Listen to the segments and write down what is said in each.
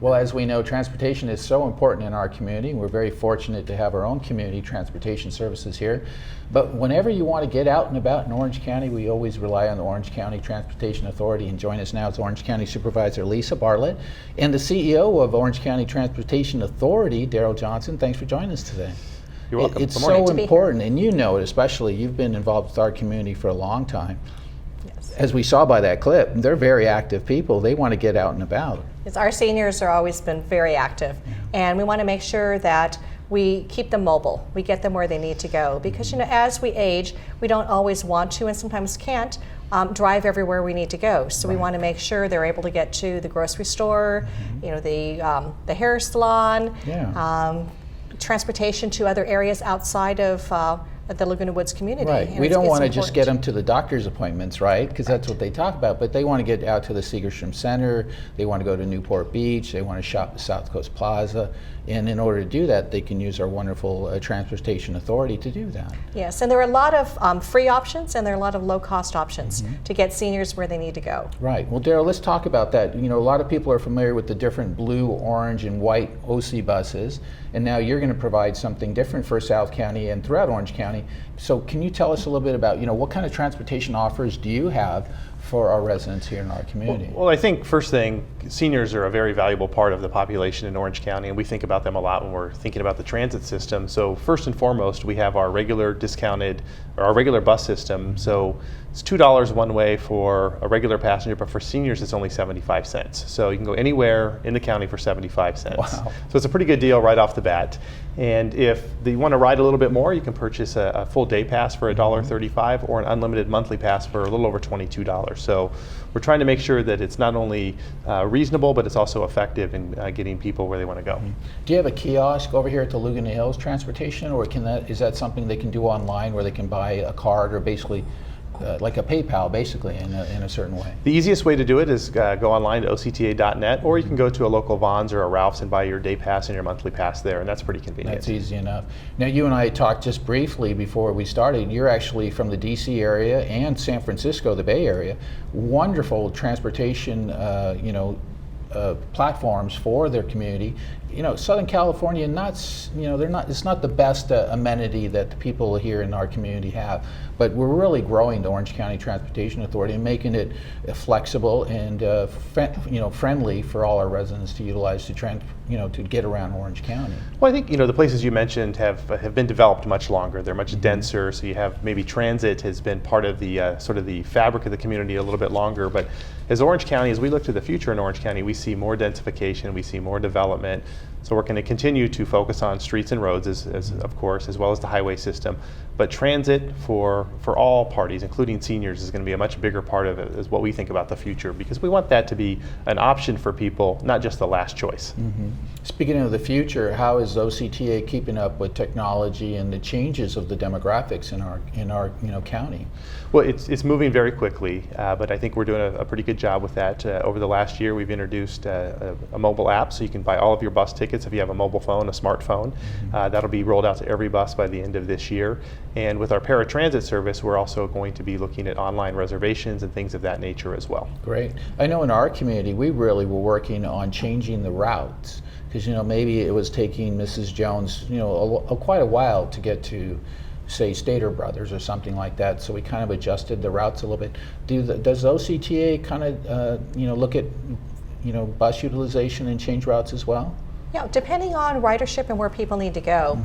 Well, as we know, transportation is so important in our community. We're very fortunate to have our own community transportation services here. But whenever you want to get out and about in Orange County, we always rely on the Orange County Transportation Authority. And join us now is Orange County Supervisor Lisa Bartlett and the CEO of Orange County Transportation Authority, Daryl Johnson. Thanks for joining us today. You're welcome. It's so important, and you know it, especially you've been involved with our community for a long time. Yes. As we saw by that clip, they're very active people. They want to get out and about. Yes, our seniors are always been very active, and we want to make sure that we keep them mobile. We get them where they need to go, because as we age, we don't always want to, and sometimes can't, drive everywhere we need to go. So we want to make sure they're able to get to the grocery store, the hair salon, transportation to other areas outside of the Laguna Woods community. Right. And we don't want to important. just get them to the doctor's appointments, right? Because that's what they talk about. But they want to get out to the Segerstrom Center. They want to go to Newport Beach. They want to shop at South Coast Plaza. And in order to do that, they can use our wonderful transportation authority to do that. Yes, and there are a lot of free options, and there are a lot of low-cost options to get seniors where they need to go. Right. Well, Daryl, let's talk about that. A lot of people are familiar with the different blue, orange, and white OC buses, and now you're going to provide something different for South County and throughout Orange County. So can you tell us a little bit about, what kind of transportation offers do you have for our residents here in our community? Well, I think first thing, seniors are a very valuable part of the population in Orange County, and we think about them a lot when we're thinking about the transit system. So first and foremost, we have our regular bus system. So it's $2 one way for a regular passenger, but for seniors it's only 75 cents. So you can go anywhere in the county for 75 cents. Wow. So it's a pretty good deal right off the bat. And if you want to ride a little bit more, you can purchase a full day pass for $1.35 or an unlimited monthly pass for a little over $22. So we're trying to make sure that it's not only reasonable, but it's also effective in getting people where they want to go. Do you have a kiosk over here at the Laguna Hills Transportation, or is that something they can do online where they can buy a card, or basically like a PayPal, basically, in a certain way? The easiest way to do it is go online to octa.net, or you can go to a local Vons or a Ralph's and buy your day pass and your monthly pass there, and that's pretty convenient. That's easy enough. Now, you and I talked just briefly before we started. You're actually from the DC area and San Francisco, the Bay Area. Wonderful transportation, platforms for their community. Southern California, it's not the best amenity that the people here in our community have, but we're really growing the Orange County Transportation Authority and making it flexible and friendly for all our residents to utilize to get around Orange County. Well, I think the places you mentioned have been developed much longer. They're much denser, so you have maybe transit has been part of the sort of the fabric of the community a little bit longer. But as Orange County, as we look to the future in Orange County, we see more densification, we see more development. So we're going to continue to focus on streets and roads, as of course, as well as the highway system. But transit for all parties, including seniors, is going to be a much bigger part of it, is what we think about the future, because we want that to be an option for people, not just the last choice. Speaking of the future, how is OCTA keeping up with technology and the changes of the demographics in our county? Well, it's moving very quickly, but I think we're doing a pretty good job with that. Over the last year, we've introduced a mobile app, so you can buy all of your bus tickets if you have a mobile phone, a smartphone. That'll be rolled out to every bus by the end of this year. And with our paratransit service, we're also going to be looking at online reservations and things of that nature as well. Great. I know in our community, we really were working on changing the routes, because maybe it was taking Mrs. Jones quite a while to get to, say, Stater Brothers or something like that. So we kind of adjusted the routes a little bit. Does OCTA kind of look at bus utilization and change routes as well? Yeah, depending on ridership and where people need to go,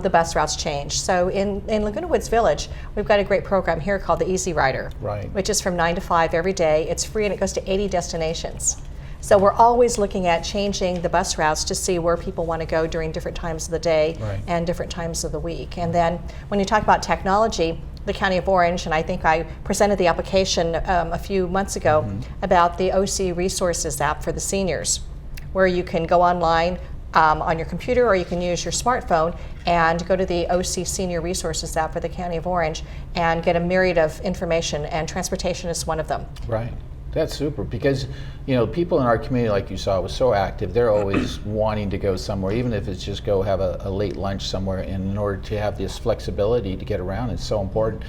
the bus routes change. So in Laguna Woods Village, we've got a great program here called the Easy Rider, which is from 9 to 5 every day. It's free and it goes to 80 destinations. So we're always looking at changing the bus routes to see where people want to go during different times of the day and different times of the week. And then when you talk about technology, the County of Orange, and I think I presented the application a few months ago about the OC Resources app for the seniors, where you can go online on your computer, or you can use your smartphone and go to the OC Senior Resources app for the County of Orange and get a myriad of information, and transportation is one of them. Right. That's super, because people in our community, like you saw, was so active. They're always wanting to go somewhere, even if it's just go have a late lunch somewhere. And in order to have this flexibility to get around, it's so important.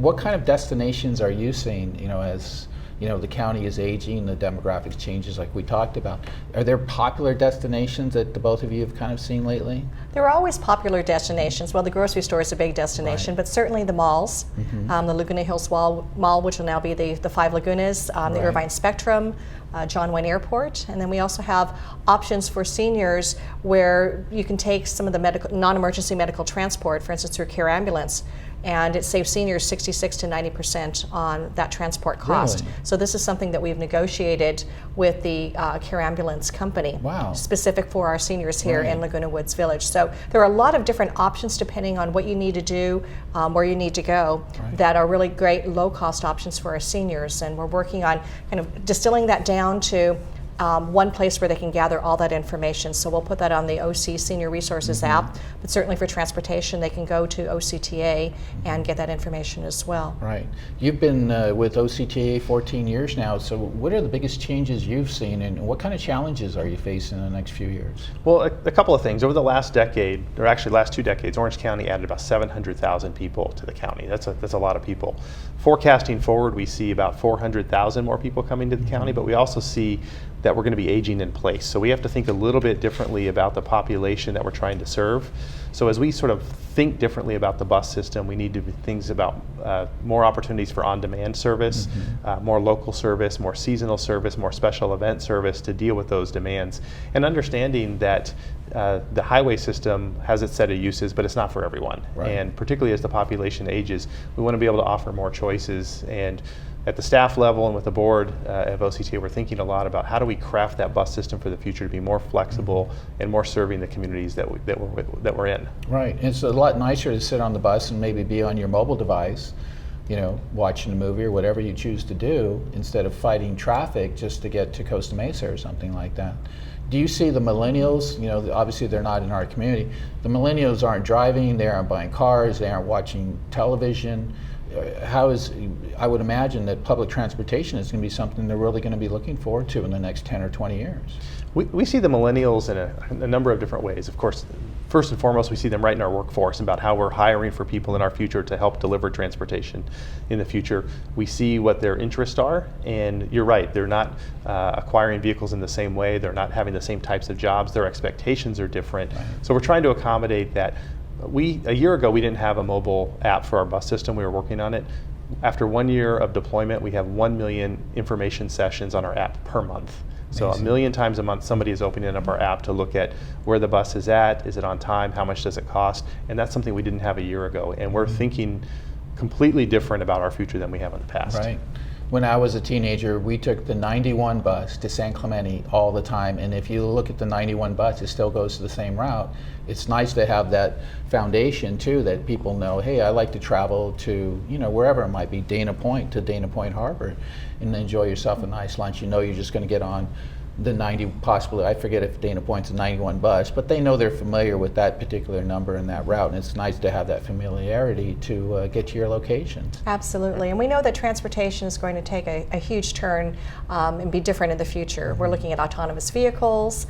What kind of destinations are you seeing? As You know, the county is aging, the demographics changes like we talked about. Are there popular destinations that the both of you have kind of seen lately? There are always popular destinations. Well, the grocery store is a big destination, but certainly the malls, the Laguna Hills Mall, which will now be the Five Lagunas, the Irvine Spectrum, John Wayne Airport, and then we also have options for seniors where you can take some of the non-emergency medical transport, for instance, through care ambulance, and it saves seniors 66 to 90% on that transport cost. Really? So this is something that we've negotiated with the care ambulance company, specific for our seniors here in Laguna Woods Village. So there are a lot of different options depending on what you need to do, where you need to go, that are really great low-cost options for our seniors. And we're working on kind of distilling that down to one place where they can gather all that information. So we'll put that on the OC Senior Resources app, but certainly for transportation, they can go to OCTA and get that information as well. Right. You've been with OCTA 14 years now, so what are the biggest changes you've seen, and what kind of challenges are you facing in the next few years? Well, a couple of things. Over the last decade, or actually last 2 decades, Orange County added about 700,000 people to the county. That's a lot of people. Forecasting forward, we see about 400,000 more people coming to the county, but we also see that we're going to be aging in place. So we have to think a little bit differently about the population that we're trying to serve. So as we sort of think differently about the bus system, we need to think about more opportunities for on-demand service, more local service, more seasonal service, more special event service to deal with those demands. And understanding that the highway system has its set of uses, but it's not for everyone. And particularly as the population ages, we want to be able to offer more choices. And at the staff level and with the board of OCTA, we're thinking a lot about how do we craft that bus system for the future to be more flexible and more serving the communities that we're in. Right. It's a lot nicer to sit on the bus and maybe be on your mobile device, you know, watching a movie or whatever you choose to do, instead of fighting traffic just to get to Costa Mesa or something like that. Do you see the millennials, you know, obviously they're not in our community, the millennials aren't driving, they aren't buying cars, they aren't watching television. I would imagine that public transportation is going to be something they're really going to be looking forward to in the next 10 or 20 years. We see the millennials in a number of different ways. Of course, first and foremost, we see them right in our workforce about how we're hiring for people in our future to help deliver transportation in the future. We see what their interests are, and you're right, they're not acquiring vehicles in the same way, they're not having the same types of jobs, their expectations are different. So we're trying to accommodate that. A year ago, we didn't have a mobile app for our bus system. We were working on it. After 1 year of deployment, we have 1 million information sessions on our app per month. So 1 million times a month, somebody is opening up our app to look at where the bus is at, is it on time, how much does it cost, and that's something we didn't have a year ago. And we're thinking completely different about our future than we have in the past. Right. When I was a teenager, we took the 91 bus to San Clemente all the time, and if you look at the 91 bus, it still goes to the same route. It's nice to have that foundation too, that people know, hey, I like to travel to, you know, wherever it might be, Dana Point to Dana Point Harbor, and enjoy yourself a nice lunch. You know you're just going to get on the 90, possibly, I forget if Dana Point's a 91 bus, but they know they're familiar with that particular number and that route, and it's nice to have that familiarity to get to your locations. Absolutely, and we know that transportation is going to take a huge turn and be different in the future. We're looking at autonomous vehicles.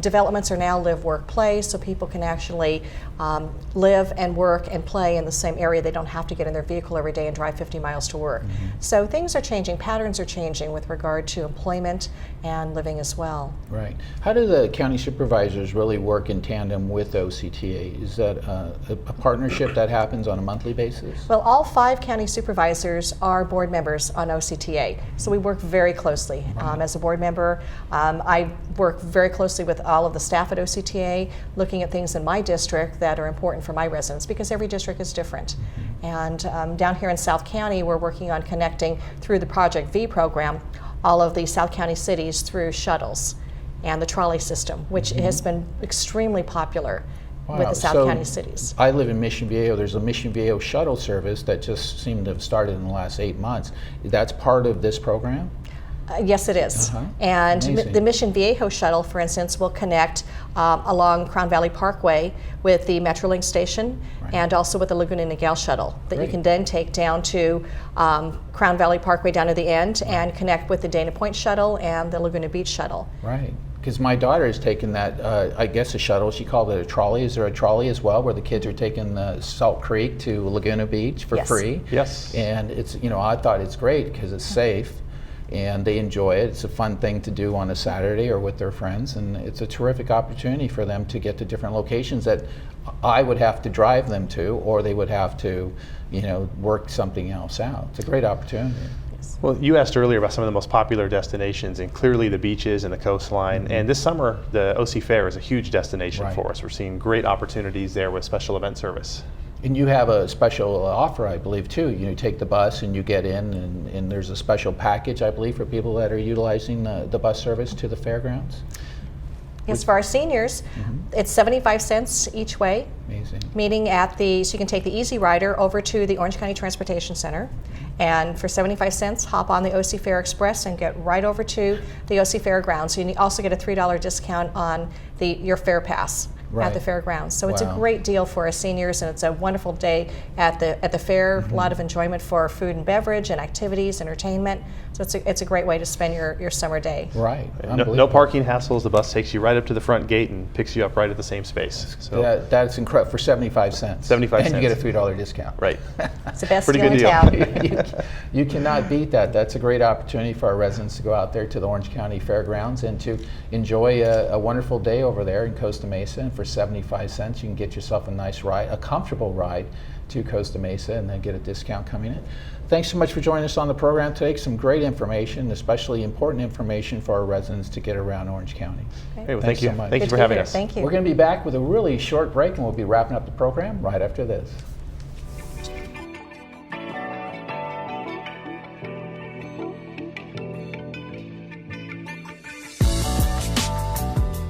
Developments are now live, work, play, so people can actually live and work and play in the same area. They don't have to get in their vehicle every day and drive 50 miles to work. So things are changing, patterns are changing with regard to employment and living as well. Right. How do the county supervisors really work in tandem with OCTA? Is that a partnership that happens on a monthly basis? Well, all 5 county supervisors are board members on OCTA, so we work very closely. As a board member, I work very closely with all of the staff at OCTA, looking at things in my district that are important for my residents, because every district is different. And down here in South County, we're working on connecting through the Project V program all of the South County cities through shuttles and the trolley system, which has been extremely popular with the South County cities. I live in Mission Viejo. There's a Mission Viejo shuttle service that just seemed to have started in the last 8 months. That's part of this program? Yes, it is. And the Mission Viejo shuttle, for instance, will connect along Crown Valley Parkway with the Metrolink station and also with the Laguna Niguel shuttle that you can then take down to Crown Valley Parkway down to the end and connect with the Dana Point shuttle and the Laguna Beach shuttle. Right. Because my daughter has taken that, I guess a shuttle, she called it a trolley. Is there a trolley as well where the kids are taking the Salt Creek to Laguna Beach for free? Yes. And it's, you know, I thought it's great because it's safe. and they enjoy it. It's a fun thing to do on a Saturday or with their friends, and it's a terrific opportunity for them to get to different locations that I would have to drive them to, or they would have to, work something else out. It's a great opportunity. Well, you asked earlier about some of the most popular destinations, and clearly the beaches and the coastline. And this summer, the OC Fair is a huge destination for us. We're seeing great opportunities there with special event service. And you have a special offer, I believe, too. You take the bus and you get in, and there's a special package, I believe, for people that are utilizing the bus service to the fairgrounds. Yes, for our seniors, it's 75 cents each way. Amazing. Meeting so you can take the Easy Rider over to the Orange County Transportation Center, and for 75 cents, hop on the OC Fair Express and get right over to the OC Fairgrounds. So you also get a $3 discount on your fair pass at the fairgrounds. So it's a great deal for our seniors, and it's a wonderful day at the fair. A lot of enjoyment for food and beverage and activities, entertainment. So it's a great way to spend your summer day. Right. No parking hassles. The bus takes you right up to the front gate and picks you up right at the same space. So that's incredible, for 75 cents. 75 cents. And you get a $3 discount. Right. It's the best Pretty deal good in deal. town. You cannot beat that. That's a great opportunity for our residents to go out there to the Orange County Fairgrounds and to enjoy a wonderful day over there in Costa Mesa. And for 75 cents, you can get yourself a nice ride, a comfortable ride to Costa Mesa, and then get a discount coming in. Thanks so much for joining us on the program today. Some great information, especially important information for our residents to get around Orange County. Okay, well, Thanks thank you. so much. Thank you for having us. Thank you. We're going to be back with a really short break, and we'll be wrapping up the program right after this.